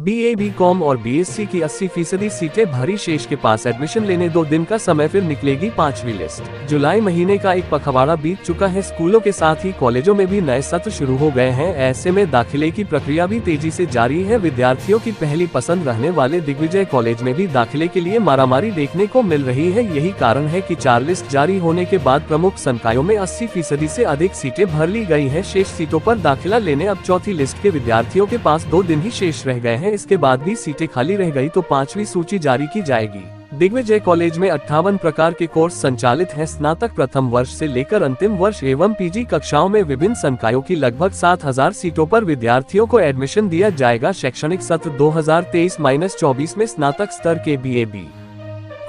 BA, BCom और BSc की 80% सीटें भरी, शेष के पास एडमिशन लेने 2 दिन का समय, फिर निकलेगी 5वीं लिस्ट। जुलाई महीने का एक पखवाड़ा बीत चुका है। स्कूलों के साथ ही कॉलेजों में भी नए सत्र शुरू हो गए हैं। ऐसे में दाखिले की प्रक्रिया भी तेजी से जारी है। विद्यार्थियों की पहली पसंद रहने वाले दिग्विजय कॉलेज में भी दाखिले के लिए मारामारी देखने को मिल रही है। यही कारण है कि 4 लिस्ट जारी होने के बाद प्रमुख संकायों में 80% से अधिक सीटें भर ली गई है। शेष सीटों पर दाखिला लेने अब चौथी लिस्ट के विद्यार्थियों के पास 2 दिन ही शेष रह गए हैं। इसके बाद भी सीटें खाली रह गई तो 5वीं सूची जारी की जाएगी। दिग्विजय कॉलेज में 58 प्रकार के कोर्स संचालित हैं। स्नातक प्रथम वर्ष से लेकर अंतिम वर्ष एवं PG कक्षाओं में विभिन्न संकायों की लगभग 7000 सीटों पर विद्यार्थियों को एडमिशन दिया जाएगा। शैक्षणिक सत्र 2023-24 में स्नातक स्तर के BA,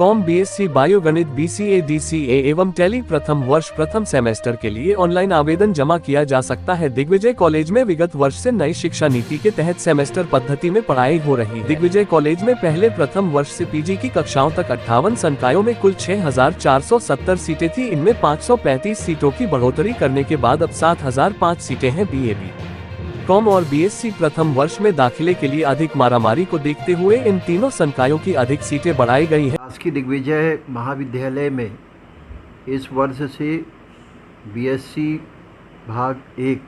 BCom, BSc, बायोगणित, BCA, DCA एवं टैली प्रथम वर्ष प्रथम सेमेस्टर के लिए ऑनलाइन आवेदन जमा किया जा सकता है। दिग्विजय कॉलेज में विगत वर्ष से नई शिक्षा नीति के तहत सेमेस्टर पद्धति में पढ़ाई हो रही है। दिग्विजय कॉलेज में पहले प्रथम वर्ष से PG की कक्षाओं तक 58 संकायों में कुल 6470 सीटें थी। इनमें 535 सीटों की बढ़ोतरी करने के बाद अब 7005 सीटें हैं। BA, BCom और BSc प्रथम वर्ष में दाखिले के लिए अधिक मारामारी को देखते हुए इन तीनों संकायों की अधिक सीटें बढ़ाई गई हैं। शासकीय दिग्विजय महाविद्यालय में इस वर्ष से BSc भाग 1,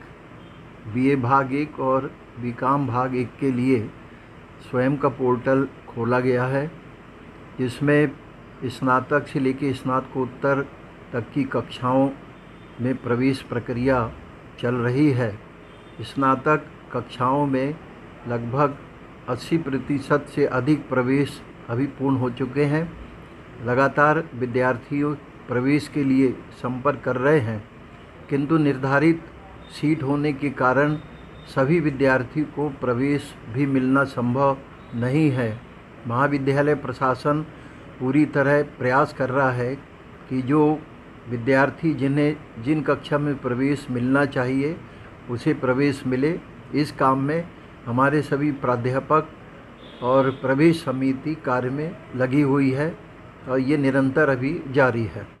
BA भाग 1 और BCom भाग 1 के लिए स्वयं का पोर्टल खोला गया है, जिसमें स्नातक से लेकर स्नातकोत्तर तक की कक्षाओं में प्रवेश प्रक्रिया चल रही है। स्नातक कक्षाओं में लगभग 80% से अधिक प्रवेश अभी पूर्ण हो चुके हैं। लगातार विद्यार्थियों प्रवेश के लिए संपर्क कर रहे हैं, किंतु निर्धारित सीट होने के कारण सभी विद्यार्थियों को प्रवेश भी मिलना संभव नहीं है। महाविद्यालय प्रशासन पूरी तरह प्रयास कर रहा है कि जो विद्यार्थी जिन कक्षा में प्रवेश मिलना चाहिए उसे प्रवेश मिले। इस काम में हमारे सभी प्राध्यापक और प्रवेश समिति कार्य में लगी हुई है और ये निरंतर अभी जारी है।